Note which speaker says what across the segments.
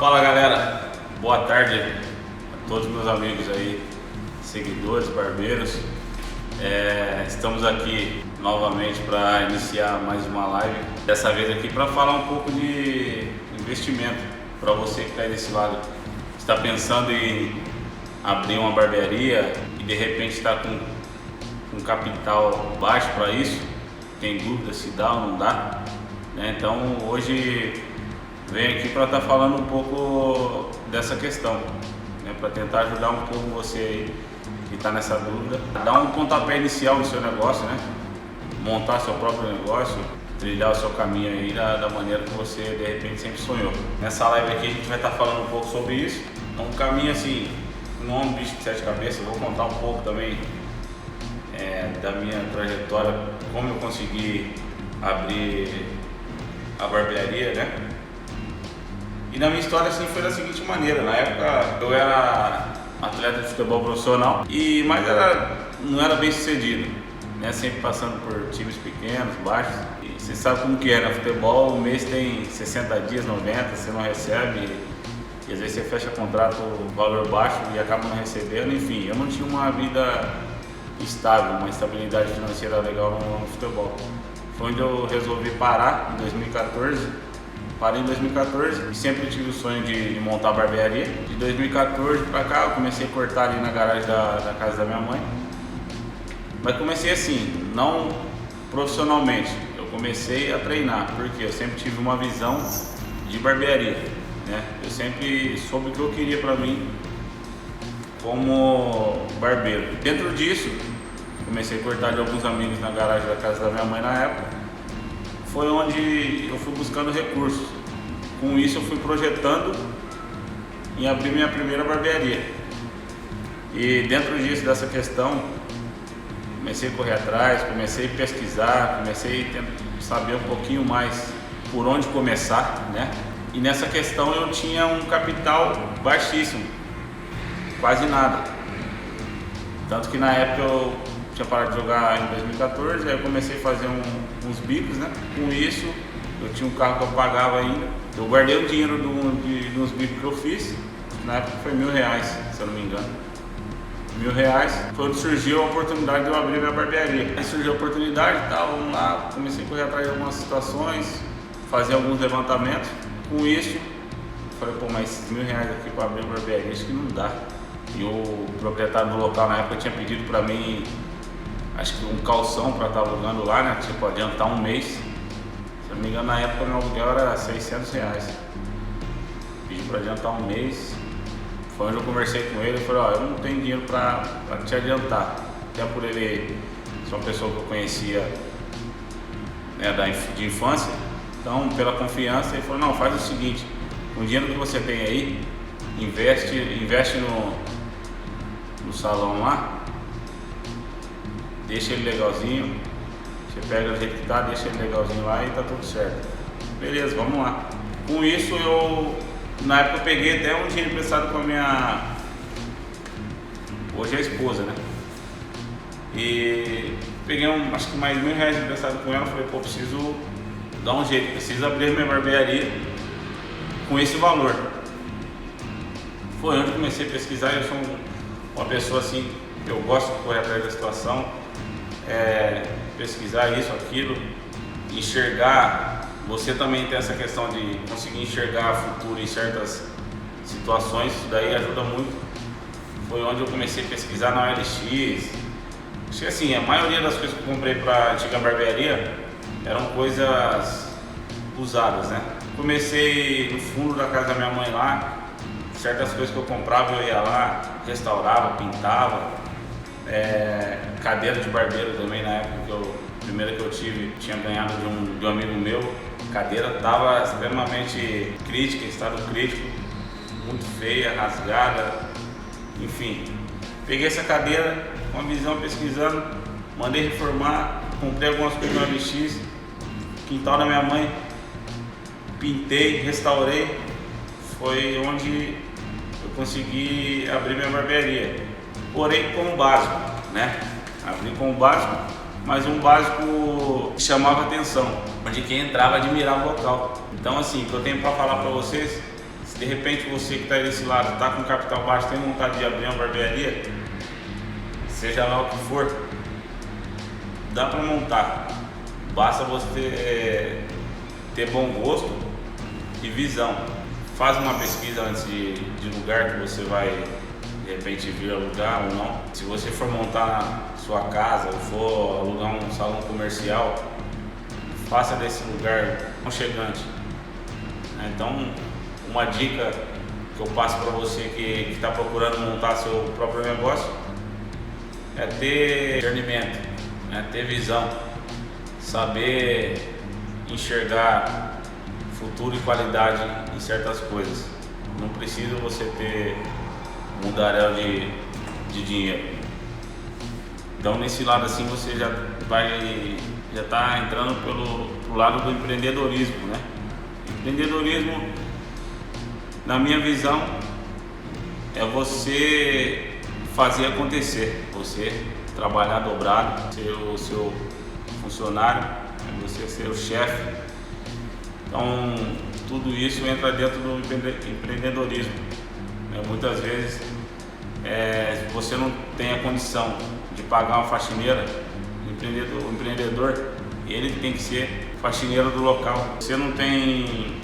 Speaker 1: Fala galera, boa tarde a todos meus amigos aí, seguidores, barbeiros. Estamos aqui novamente para iniciar mais uma live. Dessa vez aqui para falar um pouco de investimento para você que está aí desse lado, está pensando em abrir uma barbearia e de repente está com um capital baixo para isso, tem dúvida se dá ou não dá, né? Então hoje venho aqui para estar falando um pouco dessa questão, né? Para tentar ajudar um pouco você aí que está nessa dúvida, dar um pontapé inicial no seu negócio, né? Montar seu próprio negócio, trilhar o seu caminho aí da maneira que você de repente sempre sonhou. Nessa live aqui a gente vai estar falando um pouco sobre isso. É um caminho assim, não é um bicho de sete cabeças. Vou contar um pouco também da minha trajetória, como eu consegui abrir a barbearia, né? E na minha história assim foi da seguinte maneira: na época eu era atleta de futebol profissional, mas não era bem sucedido, né? Sempre passando por times pequenos, baixos. E você sabe como que é, né? Futebol, o mês tem 60 dias, 90, você não recebe. E às vezes você fecha contrato valor baixo e acaba não recebendo. Enfim, eu não tinha uma vida estável, uma estabilidade financeira legal no futebol. Foi onde eu resolvi parar em 2014. Parei em 2014 e sempre tive o sonho de montar a barbearia. De 2014 para cá eu comecei a cortar ali na garagem da casa da minha mãe. Mas comecei assim, não profissionalmente. Eu comecei a treinar, porque eu sempre tive uma visão de barbearia, né? Eu sempre soube o que eu queria para mim como barbeiro. Dentro disso, comecei a cortar de alguns amigos na garagem da casa da minha mãe na época. Foi onde eu fui buscando recursos. Com isso eu fui projetando em abrir minha primeira barbearia. E dentro disso, dessa questão, comecei a correr atrás, comecei a pesquisar, comecei a saber um pouquinho mais por onde começar, né? E nessa questão eu tinha um capital baixíssimo, quase nada. Tanto que na época eu tinha parado de jogar em 2014, aí eu comecei a fazer uns bicos, né? Com isso, eu tinha um carro que eu pagava ainda. Eu guardei o dinheiro dos bicos que eu fiz, na época foi R$1.000, se eu não me engano. R$1.000, foi onde surgiu a oportunidade de eu abrir minha barbearia. Aí surgiu a oportunidade e tal, vamos lá, comecei a correr atrás de algumas situações, fazer alguns levantamentos. Com isso, falei, pô, mas esses R$1.000 aqui para abrir a barbearia, acho que não dá. E o proprietário do local na época tinha pedido para mim, acho que um calção para estar alugando lá, né? Tipo, adiantar um mês. Se eu não me engano, na época meu aluguel era R$600. Pedi para adiantar um mês. Foi onde eu conversei com ele e falei, ó, eu não tenho dinheiro para te adiantar. Até por ele ser uma pessoa que eu conhecia, né, de infância. Então, pela confiança, ele falou, não, faz o seguinte, com o dinheiro que você tem aí, investe no salão lá, deixa ele legalzinho, você pega do jeito que tá, deixa ele legalzinho lá e tá tudo certo. Beleza, vamos lá. Com isso na época eu peguei até um dinheiro emprestado com a minha, hoje é a esposa, né? E peguei acho que mais R$1.000 emprestado com ela, falei, pô, preciso dar um jeito, preciso abrir minha barbearia com esse valor. Foi onde eu comecei a pesquisar. Eu sou uma pessoa assim, eu gosto de correr atrás da situação, pesquisar isso, aquilo, enxergar. Você também tem essa questão de conseguir enxergar futuro em certas situações, isso daí ajuda muito. Foi onde eu comecei a pesquisar na OLX. Acho que assim, a maioria das coisas que eu comprei para a antiga barbearia eram coisas usadas, né? Comecei no fundo da casa da minha mãe lá. Certas coisas que eu comprava eu ia lá, restaurava, pintava, cadeira de barbeiro também. Na época a primeira que eu tive, tinha ganhado de um amigo meu. A cadeira estava extremamente crítica, em estado crítico, muito feia, rasgada, enfim. Peguei essa cadeira com a visão, pesquisando, mandei reformar, comprei algumas coisas no OLX, quintal da minha mãe, pintei, restaurei. Foi onde eu consegui abrir minha barbearia, porém com o básico, né? Abri com o básico, mas um básico que chamava atenção, onde quem entrava admirava o local. Então assim, o que eu tenho para falar para vocês, de repente você que está aí desse lado está com capital baixo, tem vontade de abrir uma barbearia, seja lá o que for, dá para montar. Basta você ter bom gosto e visão. Faz uma pesquisa antes de lugar que você vai de repente vir alugar ou não. Se você for montar sua casa ou for alugar um salão comercial, faça desse lugar aconchegante. Então, uma dica que eu passo para você que está procurando montar seu próprio negócio é ter discernimento, ter visão, saber enxergar futuro e qualidade em certas coisas. Não precisa você ter um mundaréu de dinheiro. Então, nesse lado assim, você já está entrando pro lado do empreendedorismo, né? Empreendedorismo, na minha visão, é você fazer acontecer, você trabalhar dobrado, ser o seu funcionário, você ser o chefe. Então, tudo isso entra dentro do empreendedorismo. Muitas vezes, se você não tem a condição de pagar uma faxineira, o empreendedor, ele tem que ser faxineiro do local. Você não tem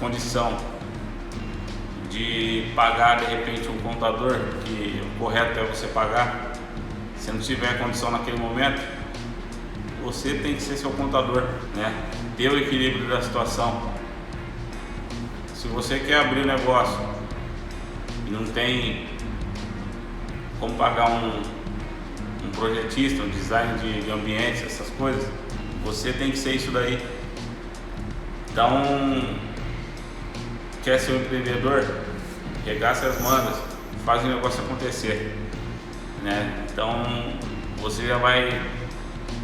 Speaker 1: condição de pagar de repente um contador, que o correto é você pagar. Se não tiver condição naquele momento, você tem que ser seu contador, ter o equilíbrio da situação. Se você quer abrir um negócio e não tem como pagar um projetista, um design de ambientes, essas coisas, você tem que ser isso daí. Então, quer ser um empreendedor? Regace as mangas, faz o negócio acontecer, Então, você já vai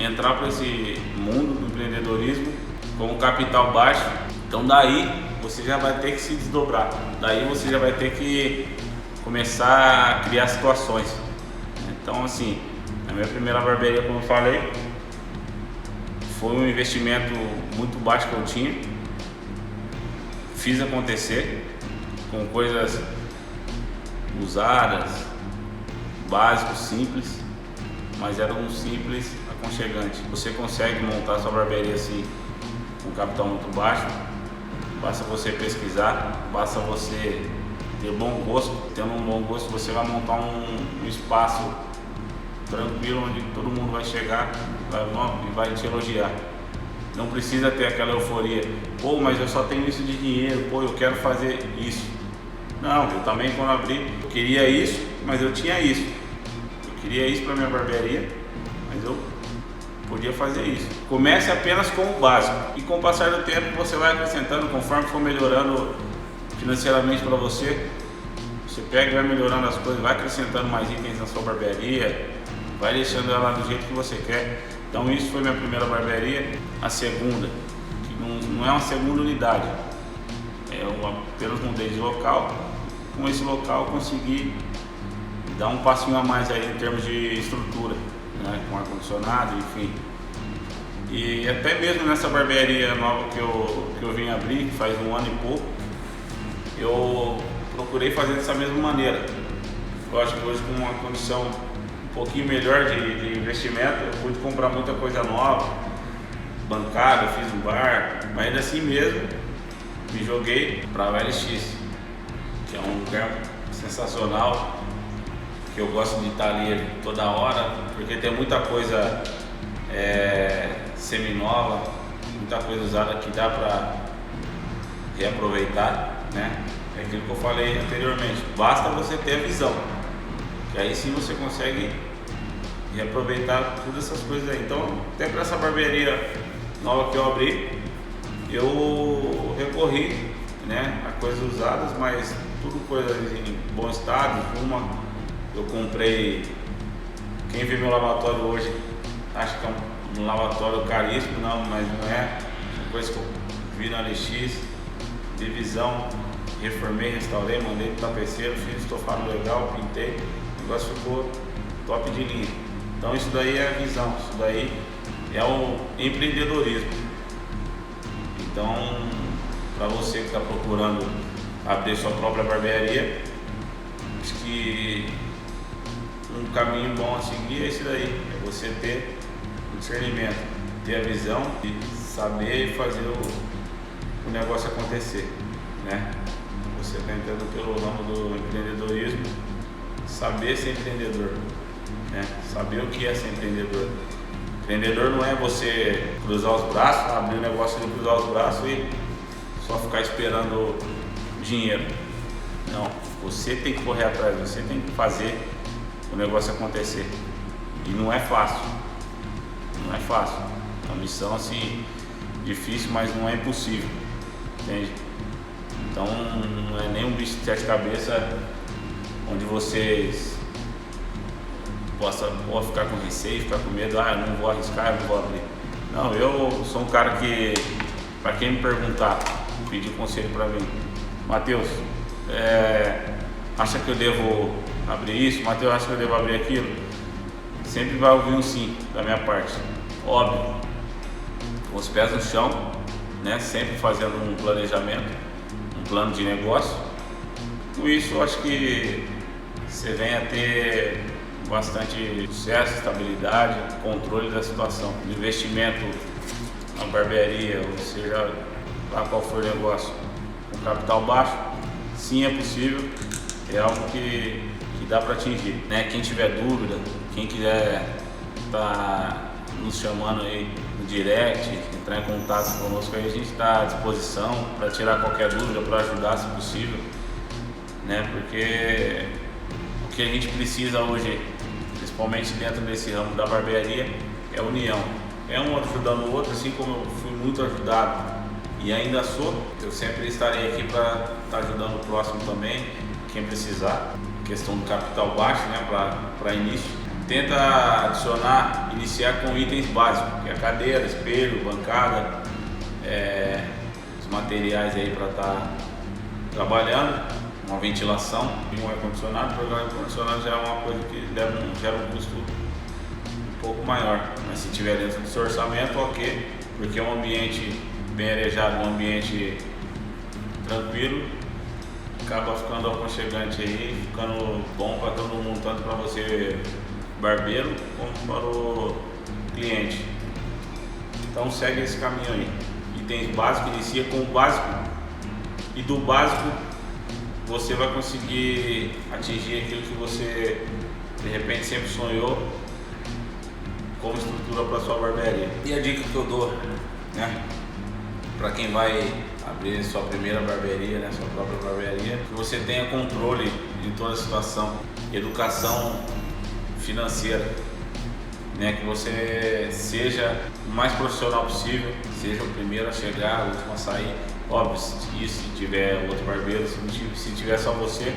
Speaker 1: entrar para esse mundo do empreendedorismo com um capital baixo. Então, daí você já vai ter que se desdobrar, daí você já vai ter que começar a criar situações. Então, assim, a minha primeira barbearia, como eu falei, foi um investimento muito baixo que eu tinha. Fiz acontecer com coisas usadas, básicos, simples, mas era um simples aconchegante. Você consegue montar sua barbearia assim, com capital muito baixo. Basta você pesquisar, basta você ter bom gosto. Tendo um bom gosto, você vai montar um espaço tranquilo onde todo mundo vai chegar e vai te elogiar. Não precisa ter aquela euforia, mas eu só tenho isso de dinheiro, eu quero fazer isso. Não, eu também, quando abri, eu queria isso, mas eu tinha isso. Eu queria isso para minha barbearia, mas eu podia fazer isso. Comece apenas com o básico e com o passar do tempo você vai acrescentando, conforme for melhorando financeiramente para você. Você pega e vai melhorando as coisas, vai acrescentando mais itens na sua barbearia, vai deixando ela do jeito que você quer. Então, isso foi minha primeira barbearia. A segunda, que não é uma segunda unidade, apenas mudei de local. Com esse local consegui dar um passinho a mais aí em termos de estrutura, com ar-condicionado, enfim. E até mesmo nessa barbearia nova que eu vim abrir, faz um ano e pouco, eu procurei fazer dessa mesma maneira. Eu acho que hoje, com uma condição um pouquinho melhor de investimento, eu pude comprar muita coisa nova, bancada, fiz um bar, mas ainda assim mesmo me joguei para a OLX, que é um lugar sensacional, que eu gosto de estar ali toda hora, porque tem muita coisa seminova, muita coisa usada que dá para reaproveitar, É aquilo que eu falei anteriormente, basta você ter a visão, que aí sim você consegue reaproveitar todas essas coisas aí. Então, até para essa barbearia nova que eu abri, eu recorri a coisas usadas, mas tudo coisas em bom estado. Eu comprei, quem vê meu lavatório hoje acha que é um lavatório caríssimo, mas não é. São coisas que eu vi na LX, de visão, reformei, restaurei, mandei pro tapeceiro, fiz estofado legal, pintei, o negócio ficou top de linha. Então isso daí é a visão, isso daí é o empreendedorismo. Então, para você que está procurando abrir sua própria barbearia, acho que um caminho bom a seguir é esse daí, é você ter o discernimento, ter a visão e saber fazer o negócio acontecer, né? Você está entrando pelo ramo do empreendedorismo, saber ser empreendedor, né? Saber o que é ser empreendedor. Empreendedor não é você cruzar os braços, abrir o negócio de cruzar os braços e só ficar esperando dinheiro. Não, você tem que correr atrás, você tem que fazer o negócio acontecer. E não é fácil, não é fácil. É uma missão assim, difícil, mas não é impossível, entende? Então não é nem um bicho de 7 cabeças onde vocês possam ficar com receio, ficar com medo, eu não vou arriscar, eu não vou abrir. Não, eu sou um cara que, para quem me perguntar, pedir conselho para mim, Matheus, acha que eu devo abrir isso? Matheus, acha que eu devo abrir aquilo? Sempre vai ouvir um sim da minha parte, óbvio, com os pés no chão, né? Sempre fazendo um planejamento, um plano de negócio. Com isso, eu acho que você vem a ter bastante sucesso, estabilidade, controle da situação. Investimento na barbearia, ou seja, lá qual for o negócio, com capital baixo, sim, é possível, é algo que dá para atingir, né? Quem tiver dúvida, quem quiser tá nos chamando aí no direct, entrar em contato conosco, aí a gente está à disposição para tirar qualquer dúvida, para ajudar se possível, né? Porque o que a gente precisa hoje, principalmente dentro desse ramo da barbearia, é união. É um ajudando o outro, assim como eu fui muito ajudado e ainda sou, eu sempre estarei aqui para estar ajudando o próximo também, quem precisar. Questão do capital baixo, né, para início. Tenta adicionar, iniciar com itens básicos, que é a cadeira, espelho, bancada, os materiais aí para estar trabalhando, uma ventilação e um ar-condicionado, porque o ar-condicionado já é uma coisa que gera um custo um pouco maior, mas se tiver dentro do seu orçamento, ok, porque é um ambiente bem arejado, um ambiente tranquilo, acaba ficando aconchegante aí, ficando bom para todo mundo, tanto para você barbeiro como para o cliente. Então segue esse caminho aí. Itens básicos, inicia com o básico e do básico você vai conseguir atingir aquilo que você de repente sempre sonhou como estrutura para sua barbearia. E a dica que eu dou, né, para quem vai abrir sua primeira barbearia, né, sua própria barbearia, que você tenha controle de toda a situação, educação financeira, né, que você seja o mais profissional possível, seja o primeiro a chegar, o último a sair. Óbvio, se tiver outro barbeiro, se tiver só você,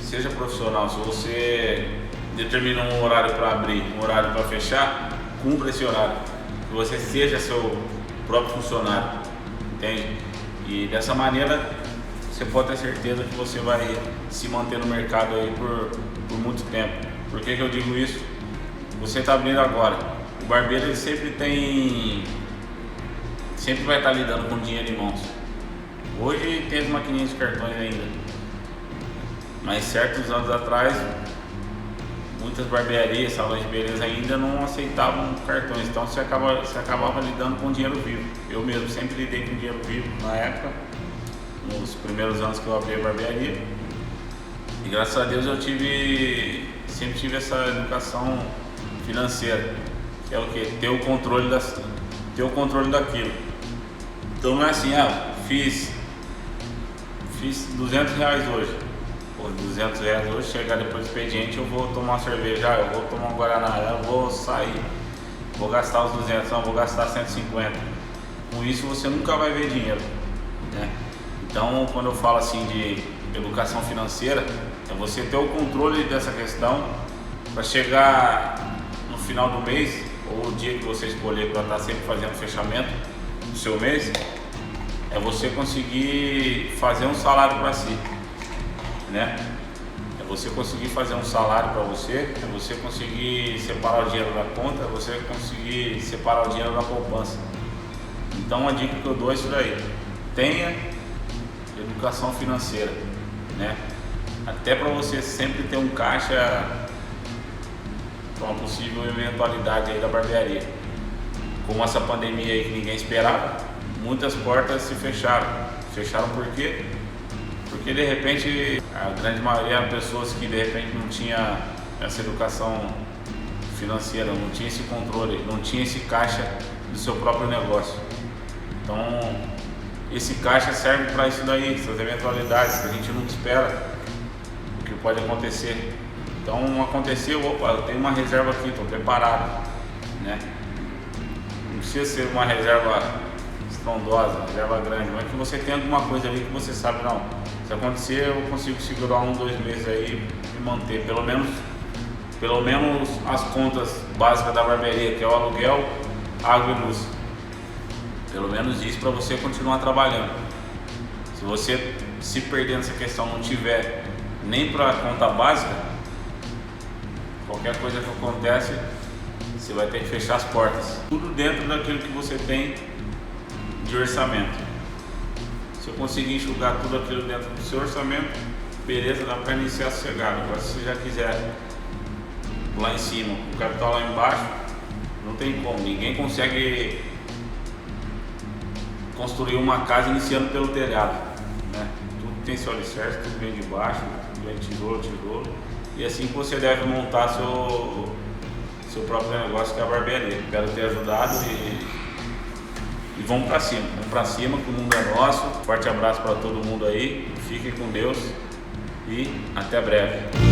Speaker 1: seja profissional. Se você determina um horário para abrir, um horário para fechar, cumpra esse horário, que você seja seu próprio funcionário, entende? E dessa maneira você pode ter certeza que você vai se manter no mercado aí por muito tempo. Por que eu digo isso? Você está abrindo agora, o barbeiro ele sempre vai estar lidando com dinheiro em mãos. Hoje tem as maquininhas de cartões ainda, mas certos anos atrás muitas barbearias, salões de beleza ainda não aceitavam cartões, então você acabava lidando com dinheiro vivo. Eu mesmo sempre lidei com dinheiro vivo na época, nos primeiros anos que eu abri a barbearia, e graças a Deus eu sempre tive essa educação financeira, que é o que? Ter o controle daquilo. Então não é assim, fiz R$200 hoje. Pô, R$200 hoje, chegar depois do expediente, eu vou tomar uma cerveja, eu vou tomar um guaraná, eu vou sair, vou gastar os 200, não, vou gastar 150. Com isso você nunca vai ver dinheiro, né? Então quando eu falo assim de educação financeira, é você ter o controle dessa questão para chegar no final do mês, ou o dia que você escolher para estar sempre fazendo fechamento do seu mês, é você conseguir fazer um salário para si, né? É você conseguir fazer um salário para você, é você conseguir separar o dinheiro da conta, é você conseguir separar o dinheiro da poupança. Então a dica que eu dou é isso daí: tenha educação financeira, né? Até para você sempre ter um caixa para uma possível eventualidade aí da barbearia. Como essa pandemia aí que ninguém esperava, muitas portas se fecharam. Fecharam por quê? Porque de repente a grande maioria eram pessoas que de repente não tinha essa educação financeira, não tinha esse controle, não tinha esse caixa do seu próprio negócio. Então esse caixa serve para isso daí, essas eventualidades que a gente nunca espera o que pode acontecer. Então aconteceu, opa, eu tenho uma reserva aqui, estou preparado, né? Não precisa ser uma reserva estrondosa, reserva grande, mas que você tem alguma coisa ali que você sabe, não, se acontecer eu consigo segurar 1-2 meses aí e manter pelo menos as contas básicas da barbearia, que é o aluguel, água e luz. Pelo menos isso para você continuar trabalhando. Se você se perder nessa questão, não tiver nem para a conta básica, qualquer coisa que acontece, você vai ter que fechar as portas. Tudo dentro daquilo que você tem de orçamento. Se eu conseguir enxugar tudo aquilo dentro do seu orçamento, beleza, dá para iniciar sossegado. Agora se você já quiser lá em cima, o capital lá embaixo, não tem como. Ninguém consegue construir uma casa iniciando pelo telhado, né? Tudo tem seu alicerce, tudo vem de baixo, tudo vem tijolo, e assim que você deve montar seu próprio negócio, que é a barbearia. Espero ter ajudado e vamos para cima, que o mundo é nosso. Forte abraço para todo mundo aí, fiquem com Deus e até breve.